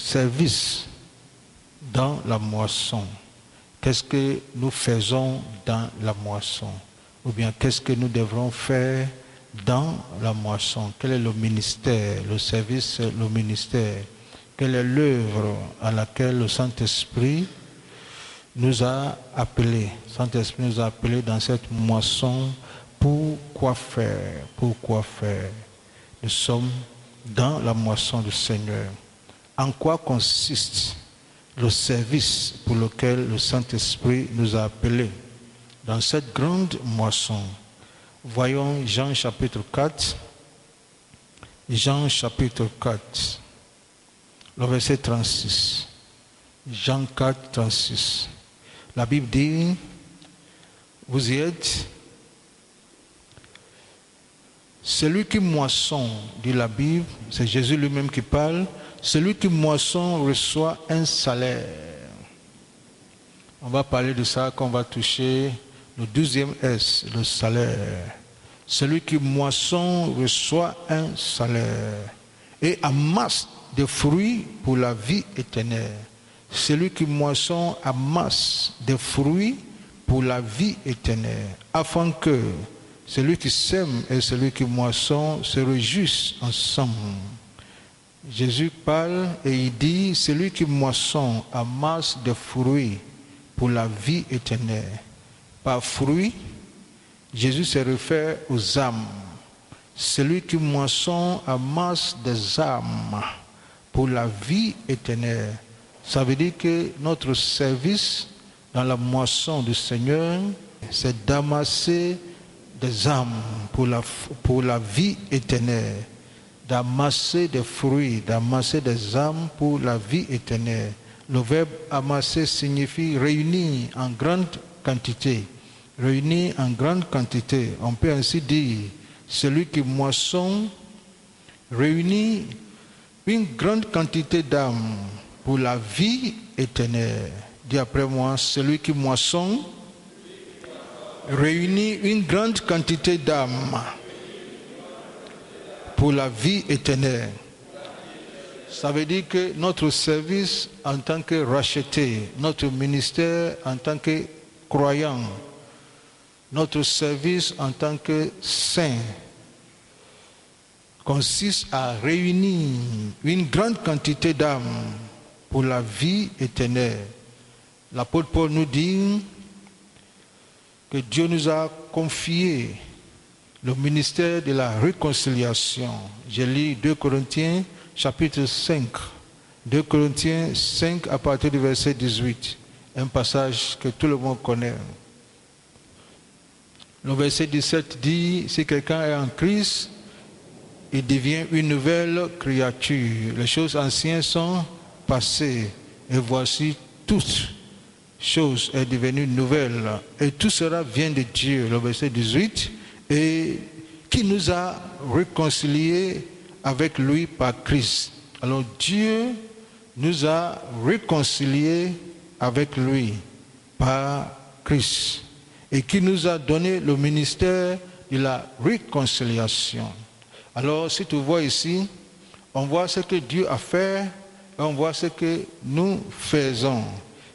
service dans la moisson. Qu'est-ce que nous faisons dans la moisson? Ou bien qu'est-ce que nous devrons faire dans la moisson? Quel est le ministère, le service, le ministère? Quelle est l'œuvre à laquelle le Saint-Esprit nous a appelés? Le Saint-Esprit nous a appelés dans cette moisson. Pour quoi faire? Pourquoi faire? Nous sommes dans la moisson du Seigneur. En quoi consiste le service pour lequel le Saint-Esprit nous a appelés dans cette grande moisson? Voyons Jean chapitre 4. Jean chapitre 4, le verset 36. Jean 4, 36. La Bible dit, vous y êtes. Celui qui moissonne, dit la Bible, c'est Jésus lui-même qui parle, celui qui moissonne reçoit un salaire. On va parler de ça quand on va toucher le 12e S, le salaire. Celui qui moissonne reçoit un salaire et amasse des fruits pour la vie éternelle. Celui qui moissonne amasse des fruits pour la vie éternelle, afin que celui qui sème et celui qui moissonne se réjouissent ensemble. Jésus parle et il dit, celui qui moissonne amasse des fruits pour la vie éternelle. Par fruit, Jésus se réfère aux âmes. Celui qui moissonne amasse des âmes pour la vie éternelle. Ça veut dire que notre service dans la moisson du Seigneur, c'est d'amasser des âmes pour la vie éternelle, d'amasser des fruits, d'amasser des âmes pour la vie éternelle. Le verbe amasser signifie réunir en grande quantité. Réunir en grande quantité. On peut ainsi dire, celui qui moissonne réunit une grande quantité d'âmes pour la vie éternelle. Dis après moi, celui qui moissonne réunit une grande quantité d'âmes pour la vie éternelle. Ça veut dire que notre service en tant que racheté, notre ministère en tant que croyant, notre service en tant que saint consiste à réunir une grande quantité d'âmes pour la vie éternelle. L'apôtre Paul nous dit que Dieu nous a confié le ministère de la réconciliation. Je lis 2 Corinthiens chapitre 5. 2 Corinthiens 5 à partir du verset 18. Un passage que tout le monde connaît. Le verset 17 dit, si quelqu'un est en Christ, il devient une nouvelle créature. Les choses anciennes sont passées et voici toutes chose est devenue nouvelle et tout cela vient de Dieu, le verset 18, et qui nous a réconciliés avec lui par Christ. Alors Dieu nous a réconciliés avec lui par Christ et qui nous a donné le ministère de la réconciliation. Alors si tu vois ici, on voit ce que Dieu a fait et on voit ce que nous faisons.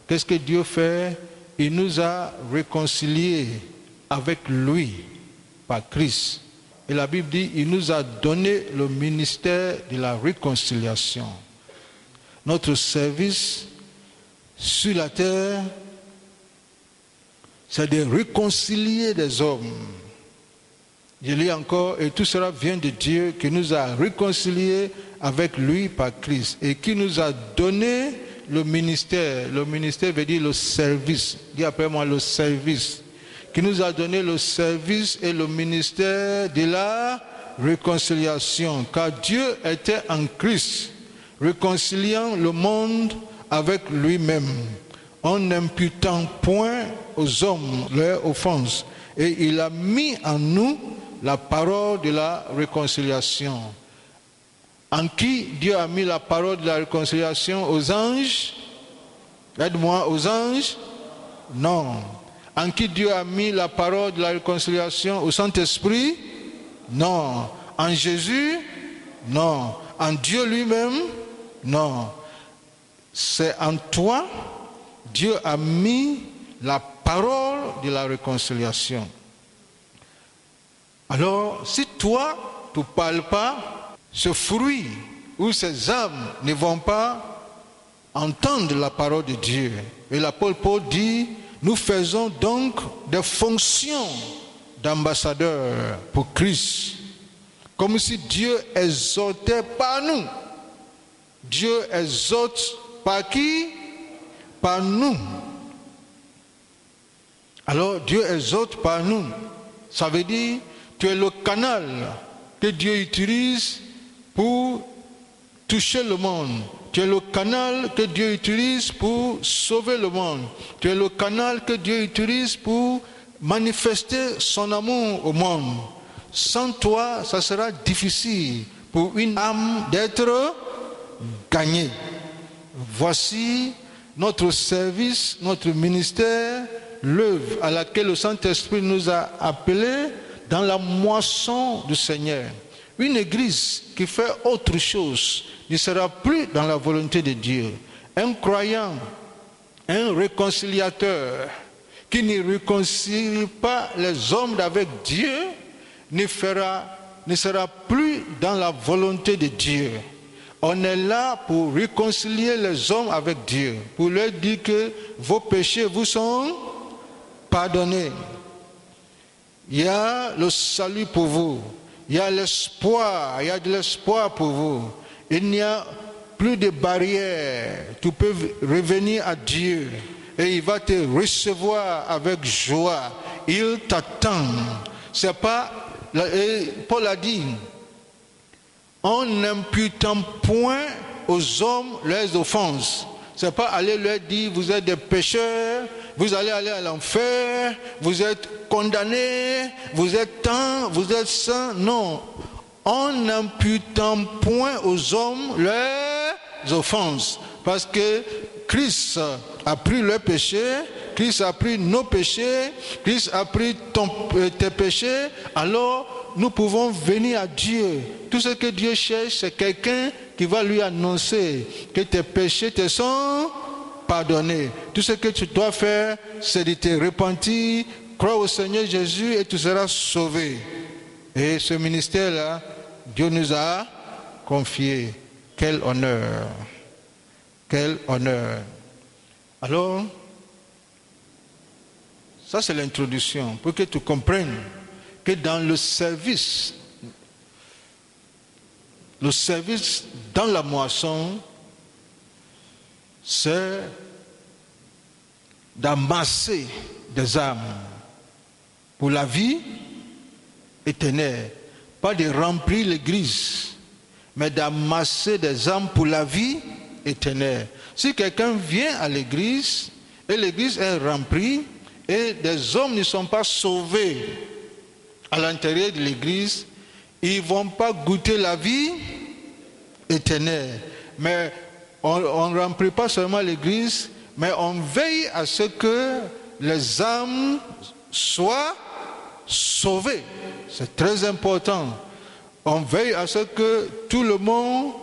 Qu'est-ce que Dieu fait? Il nous a réconciliés avec lui par Christ. Et la Bible dit, il nous a donné le ministère de la réconciliation. Notre service sur la terre, c'est de réconcilier des hommes. Je lis encore, et tout cela vient de Dieu qui nous a réconciliés avec lui par Christ et qui nous a donné le ministère. Le ministère veut dire le service. Dis après moi le service. Qui nous a donné le service et le ministère de la réconciliation. Car Dieu était en Christ, réconciliant le monde avec lui-même, en n'imputant point aux hommes leurs offenses. Et il a mis en nous la parole de la réconciliation. En qui Dieu a mis la parole de la réconciliation? Aux anges? Aide-moi, aux anges? Non. En qui Dieu a mis la parole de la réconciliation? Au Saint-Esprit? Non. En Jésus? Non. En Dieu lui-même? Non. c'est en toi, Dieu a mis la parole de la réconciliation. Alors, si toi, tu ne parles pas, ce fruit ou ces âmes ne vont pas entendre la parole de Dieu. Et l'apôtre Paul dit, nous faisons donc des fonctions d'ambassadeurs pour Christ. Comme si Dieu exhortait par nous. Dieu exhorte par qui? Par nous. Alors Dieu exhorte par nous. Ça veut dire, tu es le canal que Dieu utilise pour toucher le monde. Tu es le canal que Dieu utilise pour sauver le monde. Tu es le canal que Dieu utilise pour manifester son amour au monde. Sans toi, ça sera difficile pour une âme d'être gagnée. Voici notre service, notre ministère, l'œuvre à laquelle le Saint-Esprit nous a appelés dans la moisson du Seigneur. Une église qui fait autre chose ne sera plus dans la volonté de Dieu. Un croyant, un réconciliateur qui ne réconcilie pas les hommes avec Dieu ne sera plus dans la volonté de Dieu. On est là pour réconcilier les hommes avec Dieu, pour leur dire que vos péchés vous sont pardonnés. Il y a le salut pour vous. Il y a l'espoir, il y a de l'espoir pour vous. Il n'y a plus de barrières. Tu peux revenir à Dieu et il va te recevoir avec joie. Il t'attend. C'est pas, Paul a dit, en n'imputant point aux hommes leurs offenses. C'est pas aller leur dire vous êtes des pécheurs, vous allez aller à l'enfer, vous êtes condamnés, vous êtes tant, vous êtes saints. Non. En n'imputant point aux hommes leurs offenses. Parce que Christ a pris leurs péchés, Christ a pris nos péchés, Christ a pris tes péchés, alors nous pouvons venir à Dieu. Tout ce que Dieu cherche, c'est quelqu'un qui va lui annoncer que tes péchés te sont pardonnés. Tout ce que tu dois faire, c'est de te repentir, croire au Seigneur Jésus et tu seras sauvé. Et ce ministère-là, Dieu nous a confié. Quel honneur! Quel honneur! Alors, ça c'est l'introduction, pour que tu comprennes que dans le service dans la moisson, c'est d'amasser des âmes pour la vie éternelle. Pas de remplir l'église, mais d'amasser des âmes pour la vie éternelle. Si quelqu'un vient à l'église et l'église est remplie et des hommes ne sont pas sauvés à l'intérieur de l'église, ils ne vont pas goûter la vie éternelle. Mais on ne remplit pas seulement l'église, mais on veille à ce que les âmes soient sauvées. C'est très important. On veille à ce que tout le monde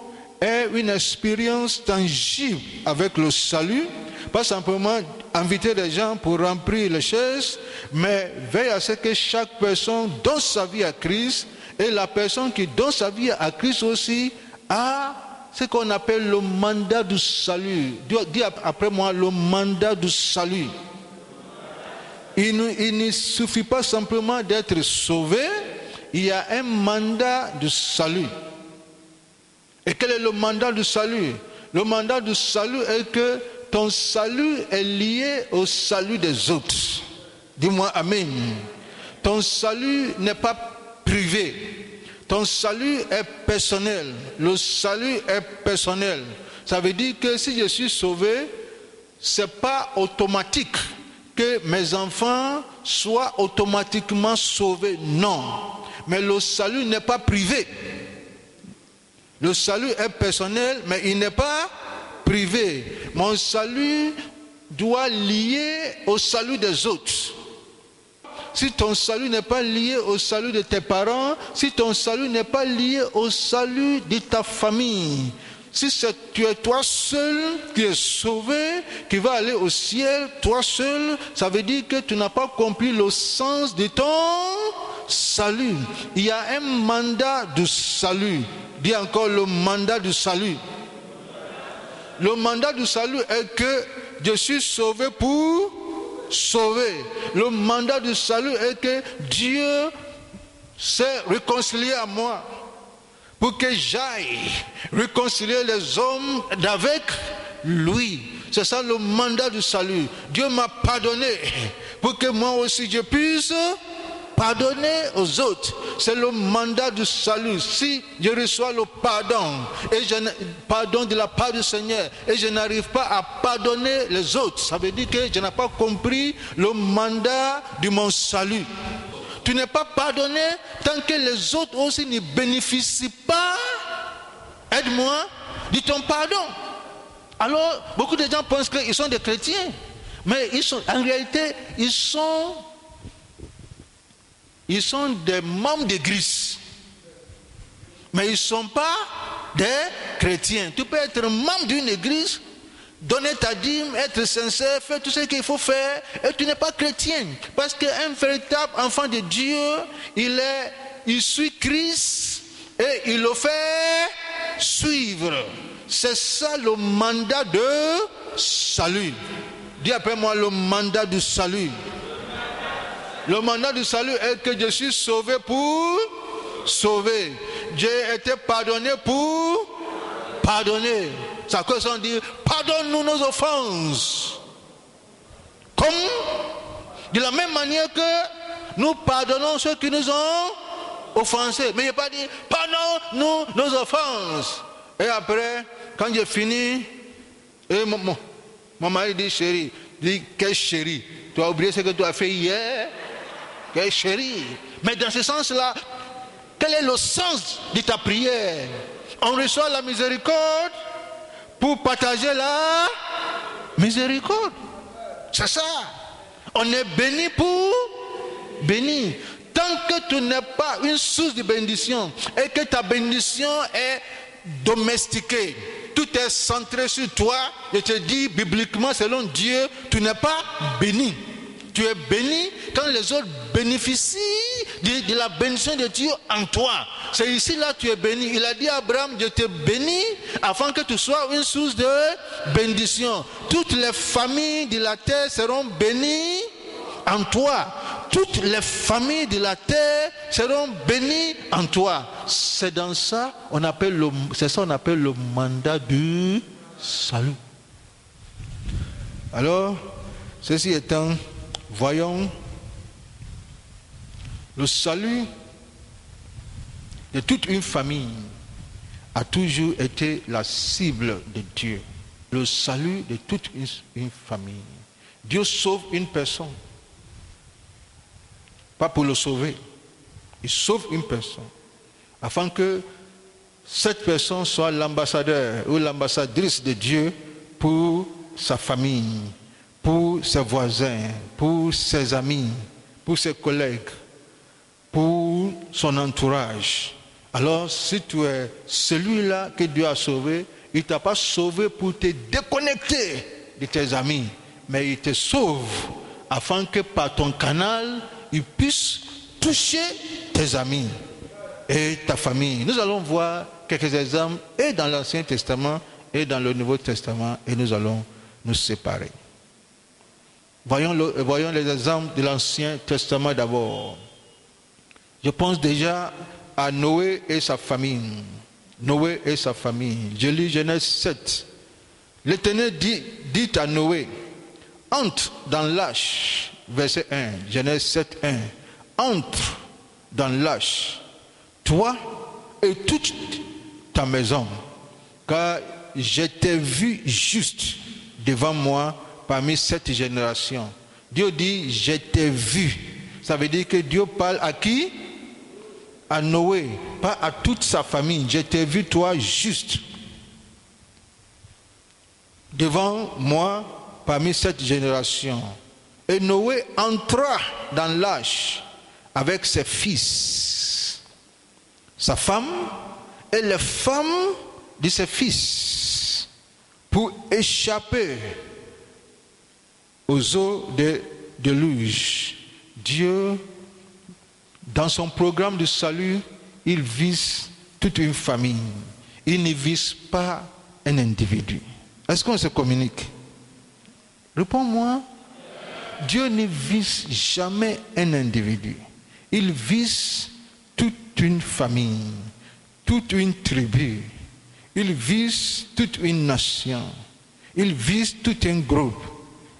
ait une expérience tangible avec le salut, pas simplement inviter des gens pour remplir les chaises, mais veille à ce que chaque personne donne sa vie à Christ, et la personne qui donne sa vie à Christ aussi a ce qu'on appelle le mandat du salut. Dis après moi, le mandat du salut. Il ne suffit pas simplement d'être sauvé, il y a un mandat du salut. Et quel est le mandat du salut? Le mandat du salut est que ton salut est lié au salut des autres. Dis-moi Amen. Ton salut n'est pas privé. Ton salut est personnel. Le salut est personnel. Ça veut dire que si je suis sauvé, ce n'est pas automatique que mes enfants soient automatiquement sauvés. Non. Mais le salut n'est pas privé. Le salut est personnel, mais il n'est pas privé. Mon salut doit lier au salut des autres. Si ton salut n'est pas lié au salut de tes parents, si ton salut n'est pas lié au salut de ta famille, Si tu es toi seul qui es sauvé, qui va aller au ciel, toi seul, ça veut dire que tu n'as pas compris le sens de ton salut. Il y a un mandat de salut. Dis encore le mandat du salut. Le mandat du salut est que je suis sauvé pour sauver. Le mandat du salut est que Dieu s'est réconcilié à moi pour que j'aille réconcilier les hommes avec lui. C'est ça le mandat du salut. Dieu m'a pardonné pour que moi aussi je puisse pardonner aux autres. C'est le mandat du salut. Si je reçois le pardon, pardon de la part du Seigneur, et je n'arrive pas à pardonner les autres, ça veut dire que je n'ai pas compris le mandat de mon salut. Tu n'es pas pardonné tant que les autres aussi ne bénéficient pas, aide-moi, de ton pardon. Alors, beaucoup de gens pensent qu'ils sont des chrétiens, mais en réalité, ils sont des membres d'église. Mais ils ne sont pas des chrétiens. Tu peux être membre d'une église, donner ta dîme, être sincère, faire tout ce qu'il faut faire, et tu n'es pas chrétien. Parce qu'un véritable enfant de Dieu, il suit Christ et il le fait suivre. C'est ça le mandat de salut. Dis après moi le mandat du salut. Le mandat du salut est que je suis sauvé pour sauver. J'ai été pardonné pour pardonner. Ça cause on dit pardonne-nous nos offenses. Comme de la même manière que nous pardonnons ceux qui nous ont offensés. Mais il n'y a pas dit pardonne-nous nos offenses. Et après, quand j'ai fini, et mon mari dit chérie, dit quel chéri, tu as oublié ce que tu as fait hier, quel chéri. Mais dans ce sens-là, quel est le sens de ta prière? On reçoit la miséricorde pour partager la miséricorde. C'est ça. On est béni pour bénir. Tant que tu n'es pas une source de bénédiction et que ta bénédiction est domestiqué, tout est centré sur toi, je te dis bibliquement selon Dieu, tu n'es pas béni. Tu es béni quand les autres bénéficient de la bénédiction de Dieu en toi. C'est ici là tu es béni. Il a dit à Abraham, je te bénis afin que tu sois une source de bénédiction. Toutes les familles de la terre seront bénies en toi. Toutes les familles de la terre seront bénies en toi. C'est dans ça on appelle le mandat du salut. Alors, ceci étant, voyons le salut de toute une famille a toujours été la cible de Dieu. Le salut de toute une famille. Dieu sauve une personne. Pas pour le sauver. Il sauve une personne. Afin que cette personne soit l'ambassadeur ou l'ambassadrice de Dieu pour sa famille, pour ses voisins, pour ses amis, pour ses collègues, pour son entourage. Alors, si tu es celui-là que Dieu a sauvé, il ne t'a pas sauvé pour te déconnecter de tes amis, mais il te sauve afin que par ton canal, il puisse toucher tes amis et ta famille. Nous allons voir quelques exemples et dans l'Ancien Testament et dans le Nouveau Testament et nous allons nous séparer. Voyons les exemples de l'Ancien Testament d'abord. Je pense déjà à Noé et sa famille. Noé et sa famille. Je lis Genèse 7. L'Éternel dit à Noé, entre dans l'arche. Verset 1, Genèse 7, 1. Entre dans l'arche, toi et toute ta maison, car je t'ai vu juste devant moi parmi cette génération. Dieu dit, je t'ai vu. Ça veut dire que Dieu parle à qui? À Noé, pas à toute sa famille. Je t'ai vu toi juste devant moi parmi cette génération. Et Noé entra dans l'arche avec ses fils, sa femme et les femmes de ses fils pour échapper aux eaux de déluge. Dieu, dans son programme de salut, il vise toute une famille. Il ne vise pas un individu. Est-ce qu'on se communique? Réponds-moi. Dieu ne vise jamais un individu. Il vise toute une famille, toute une tribu. Il vise toute une nation. Il vise tout un groupe.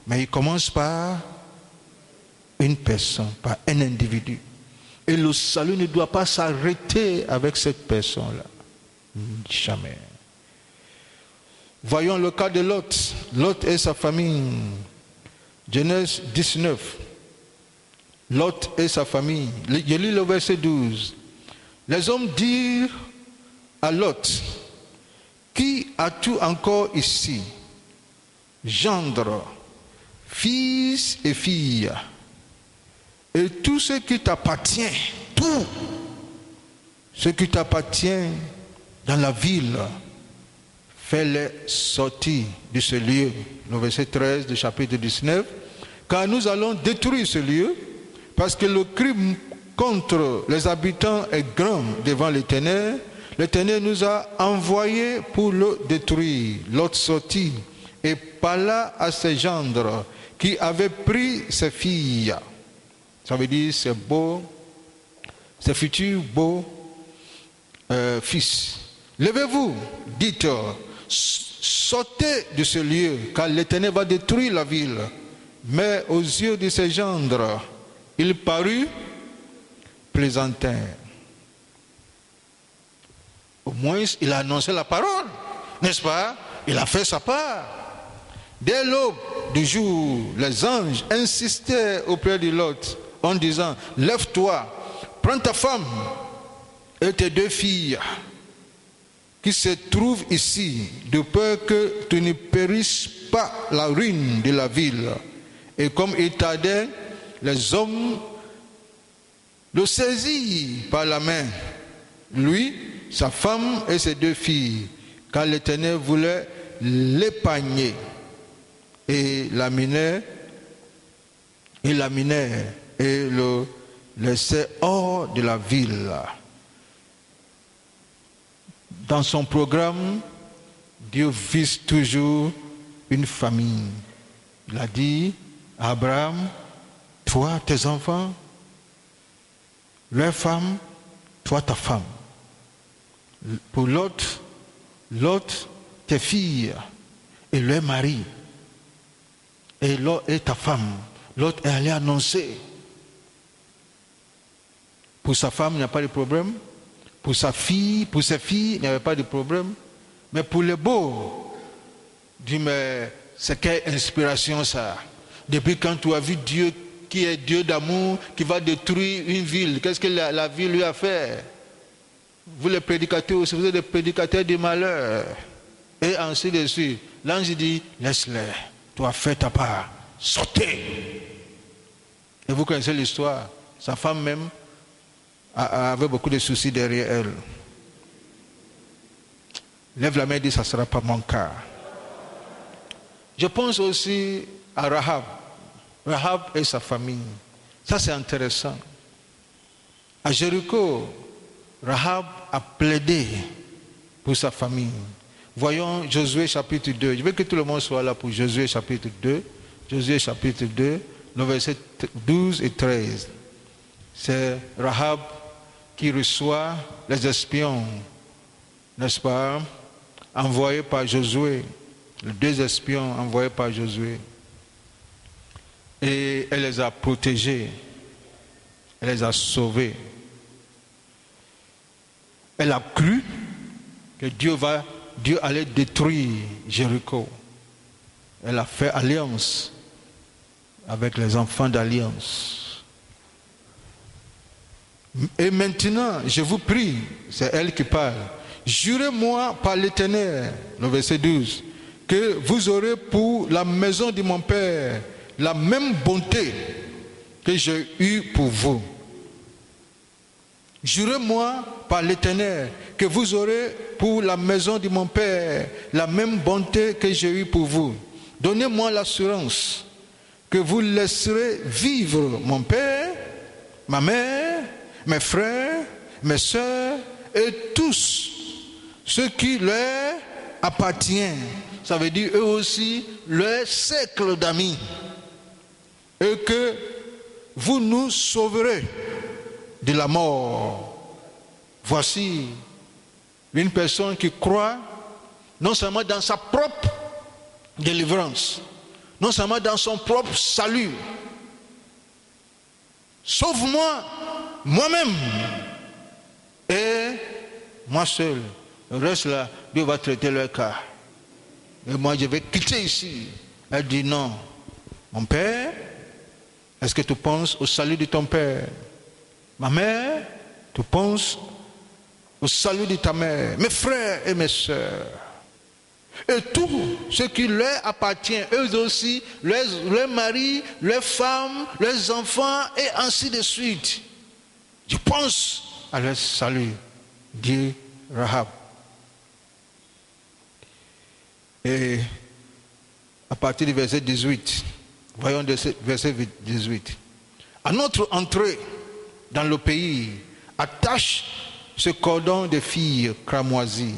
Mais il commence par une personne, par un individu. Et le salut ne doit pas s'arrêter avec cette personne-là. Jamais. Voyons le cas de Lot. Lot et sa famille. Genèse 19. Lot et sa famille. Je lis le verset 12. Les hommes dirent à Lot, qui as-tu encore ici? Gendre, fils et filles, et tout ce qui t'appartient, tout ce qui t'appartient dans la ville, fais-les sortir de ce lieu. Le verset 13 du chapitre 19. Car nous allons détruire ce lieu, parce que le crime contre les habitants est grand devant l'Éternel. L'Éternel nous a envoyés pour le détruire. Lot sortit et parla à ses gendres qui avaient pris ses filles. Ça veut dire ses beaux, ses futurs beaux fils. Levez-vous, dites, sortez de ce lieu, car l'Éternel va détruire la ville. Mais aux yeux de ses gendres, il parut plaisantin. Au moins, il a annoncé la parole, n'est-ce pas? Il a fait sa part. Dès l'aube du jour, les anges insistaient auprès de Lot en disant, lève-toi, prends ta femme et tes deux filles qui se trouvent ici, de peur que tu ne périsses pas la ruine de la ville. Et comme il tardait, les hommes le saisirent par la main, lui, sa femme et ses deux filles, car l'Éternel voulait l'épargner, et l'amenèrent et le laissèrent hors de la ville. Dans son programme, Dieu vise toujours une famille. Il a dit à Abraham, toi, tes enfants, leur femme, toi, ta femme. Pour l'autre, tes filles et leur mari. Et ta femme. L'autre est allé annoncer. Pour sa femme, il n'y a pas de problème. Pour sa fille, pour ses filles, il n'y avait pas de problème. Mais pour les beaux, dis mais c'est quelle inspiration ça? Depuis quand tu as vu Dieu qui est Dieu d'amour, qui va détruire une ville, qu'est-ce que la ville lui a fait? Vous les prédicateurs aussi, vous êtes des prédicateurs du malheur. Et ainsi de suite. L'ange dit, laisse-les, tu as fait ta part, sortez. Et vous connaissez l'histoire, sa femme même avait beaucoup de soucis derrière elle. Lève la main et dis, ça ne sera pas mon cas. Je pense aussi à Rahab. Rahab et sa famille. Ça c'est intéressant. À Jéricho, Rahab a plaidé pour sa famille. Voyons Josué chapitre 2. Je veux que tout le monde soit là pour Josué chapitre 2. Josué chapitre 2, le verset 12 et 13. C'est Rahab qui reçoit les espions, n'est-ce pas, envoyés par Josué. Les deux espions envoyés par Josué. Et elle les a protégés. Elle les a sauvés. Elle a cru que Dieu allait détruire Jéricho. Elle a fait alliance avec les enfants d'alliance. Et maintenant, je vous prie, c'est elle qui parle, jurez-moi par l'Éternel, le verset 12, que vous aurez pour la maison de mon Père la même bonté que j'ai eue pour vous. Jurez-moi par l'Éternel que que vous aurez pour la maison de mon Père la même bonté que j'ai eue pour vous. Donnez-moi l'assurance que vous laisserez vivre mon Père, ma mère, mes frères, mes sœurs et tous ceux qui leur appartiennent. Ça veut dire eux aussi, leur cercle d'amis. Et que vous nous sauverez de la mort. Voici une personne qui croit non seulement dans sa propre délivrance, non seulement dans son propre salut. Sauve-moi, moi-même, et moi seul. Le reste là, Dieu va traiter leur cas. Et moi je vais quitter ici. Elle dit non. Mon père, est-ce que tu penses au salut de ton père? Ma mère, tu penses au salut de ta mère? Mes frères et mes sœurs. Et tout ce qui leur appartient, eux aussi, leurs maris, leurs femmes, leurs enfants, et ainsi de suite. Je pense à leur salut, dit Rahab. Et à partir du verset 18, voyons verset 18. À notre entrée dans le pays, attache ce cordon de filles cramoisies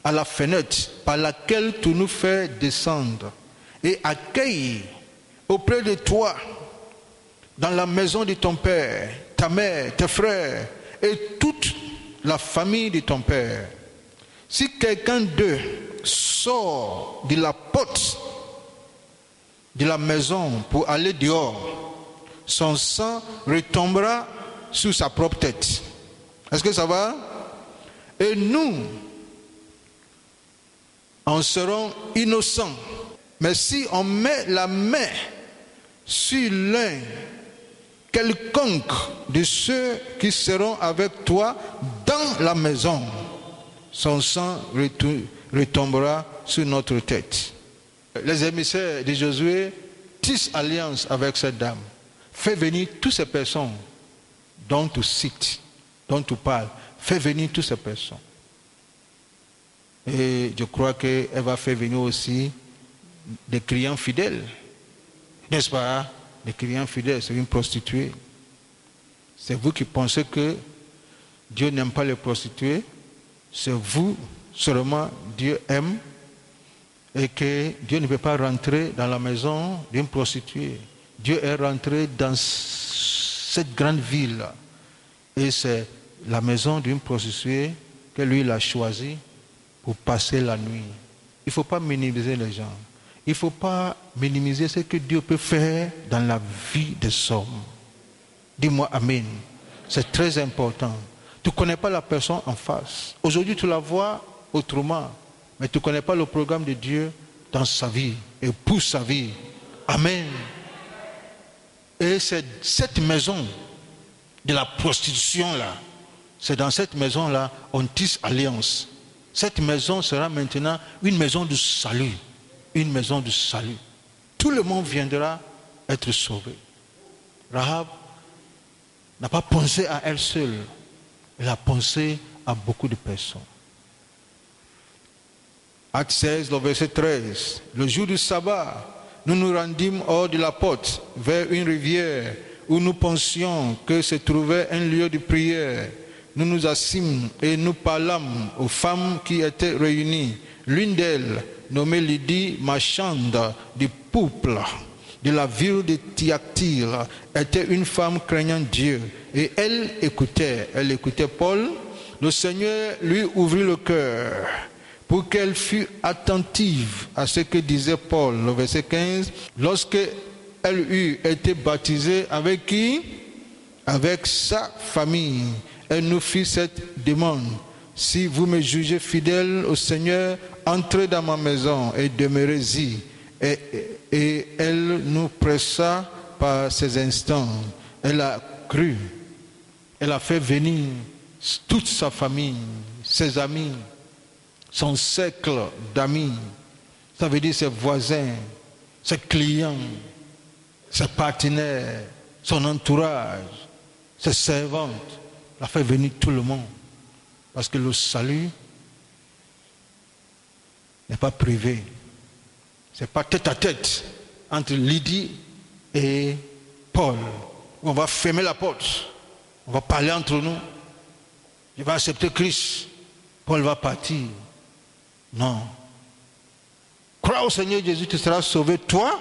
à la fenêtre par laquelle tu nous fais descendre, et accueille auprès de toi, dans la maison de ton père, ta mère, tes frères et toute la famille de ton père. Si quelqu'un d'eux sort de la porte de la maison pour aller dehors, son sang retombera sur sa propre tête. Est-ce que ça va? Et nous en serons innocents. Mais si on met la main sur l'un quelconque de ceux qui seront avec toi dans la maison, son sang retombera sur notre tête. Les émissaires de Josué tissent alliance avec cette dame. Fais venir toutes ces personnes dont tu cites, dont tu parles. Fais venir toutes ces personnes. Et je crois qu'elle va faire venir aussi des clients fidèles. N'est-ce pas? Des clients fidèles, c'est une prostituée. C'est vous qui pensez que Dieu n'aime pas les prostituées. C'est vous seulement Dieu aime. Et que Dieu ne peut pas rentrer dans la maison d'une prostituée. Dieu est rentré dans cette grande ville. Et c'est la maison d'une prostituée que lui il a choisie pour passer la nuit. Il ne faut pas minimiser les gens. Il ne faut pas minimiser ce que Dieu peut faire dans la vie des hommes. Dis-moi Amen. C'est très important. Tu ne connais pas la personne en face. Aujourd'hui, tu la vois autrement. Mais tu ne connais pas le programme de Dieu dans sa vie et pour sa vie. Amen. Et c'est cette maison de la prostitution là. C'est dans cette maison là on tisse alliance. Cette maison sera maintenant une maison de salut. Une maison de salut. Tout le monde viendra être sauvé. Rahab n'a pas pensé à elle seule. Elle a pensé à beaucoup de personnes. Acte 16, le verset 13. Le jour du sabbat, nous nous rendîmes hors de la porte, vers une rivière, où nous pensions que se trouvait un lieu de prière. Nous nous assîmes et nous parlâmes aux femmes qui étaient réunies. L'une d'elles, nommée Lydie, marchande du peuple de la ville de Thyatire, était une femme craignant Dieu. Et elle écoutait Paul. Le Seigneur lui ouvrit le cœur pour qu'elle fût attentive à ce que disait Paul. Le verset 15, lorsque elle eut été baptisée, avec qui? Avec sa famille. Elle nous fit cette demande: si vous me jugez fidèle au Seigneur, entrez dans ma maison et demeurez-y. Et elle nous pressa par ces instants. Elle a cru. Elle a fait venir toute sa famille, ses amis, son cercle d'amis. Ça veut dire ses voisins, ses clients, ses partenaires, son entourage, ses servantes. Elle a fait venir tout le monde. Parce que le salut n'est pas privé. Ce n'est pas tête à tête entre Lydie et Paul. On va fermer la porte. On va parler entre nous. Je vais accepter Christ. Paul va partir. Non. Crois au Seigneur Jésus, tu seras sauvé, toi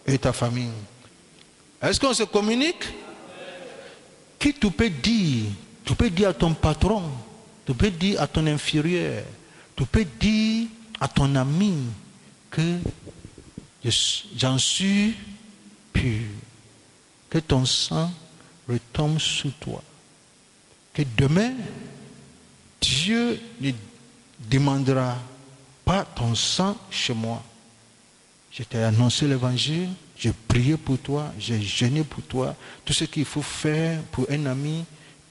et ta famille. Est-ce qu'on se communique? Qui tu peux dire? Tu peux dire à ton patron, tu peux dire à ton inférieur, tu peux dire à ton ami que j'en suis pur, que ton sang retombe sur toi, que demain Dieu ne demandera pas ton sang chez moi. Je t'ai annoncé l'évangile, j'ai prié pour toi, j'ai jeûné pour toi. Tout ce qu'il faut faire pour un ami,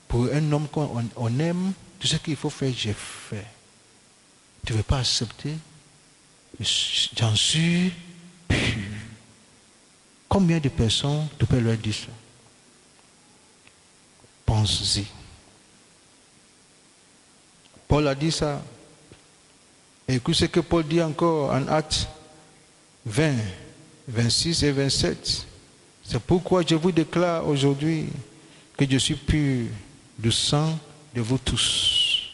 pour un homme qu'on aime, tout ce qu'il faut faire, j'ai fait. Tu ne veux pas accepter? J'en suis pur. Combien de personnes tu peux leur dire ça? Pense-y. Paul a dit ça. Et écoute ce que Paul dit encore en Actes 20, 26 et 27. C'est pourquoi je vous déclare aujourd'hui que je suis pur du sang de vous tous.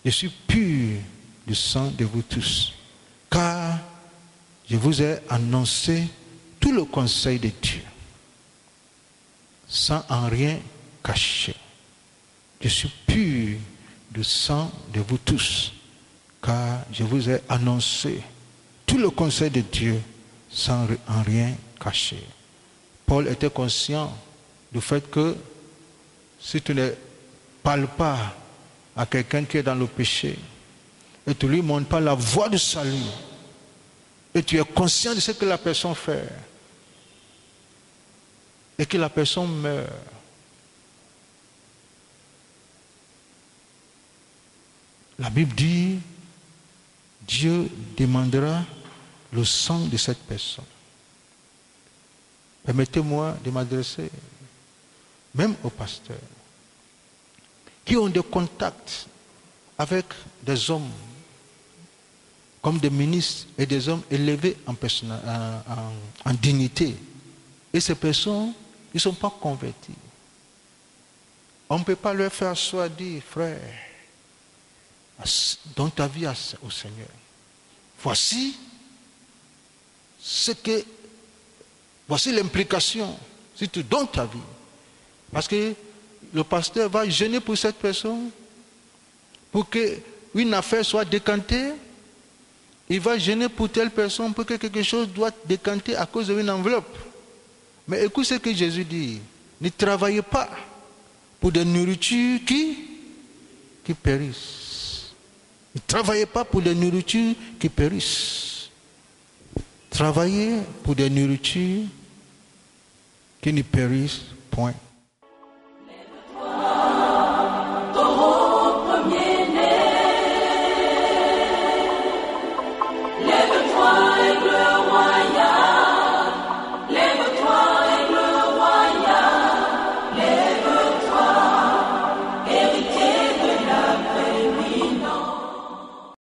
Je suis pur du sang de vous tous. Car je vous ai annoncé tout le conseil de Dieu, sans en rien cacher. Je suis pur du sang de vous tous, car je vous ai annoncé tout le conseil de Dieu, sans en rien cacher. Paul était conscient du fait que si tu ne parles pas à quelqu'un qui est dans le péché, et tu ne lui montres pas la voie du salut, et tu es conscient de ce que la personne fait, et que la personne meurt, la Bible dit, Dieu demandera le sang de cette personne. Permettez-moi de m'adresser même aux pasteurs qui ont des contacts avec des hommes comme des ministres et des hommes élevés en dignité. Et ces personnes, ils ne sont pas convertis. On ne peut pas leur faire soit dire, frère, donne ta vie au Seigneur. Voici l'implication si tu donnes ta vie. Parce que le pasteur va jeûner pour cette personne, pour qu'une affaire soit décantée. Il va jeûner pour telle personne pour que quelque chose doit décanter à cause d'une enveloppe. Mais écoute ce que Jésus dit. Ne travaillez pas pour des nourritures qui périssent. Ne travaillez pas pour des nourritures qui périssent. Travaillez pour des nourritures qui ne périssent point.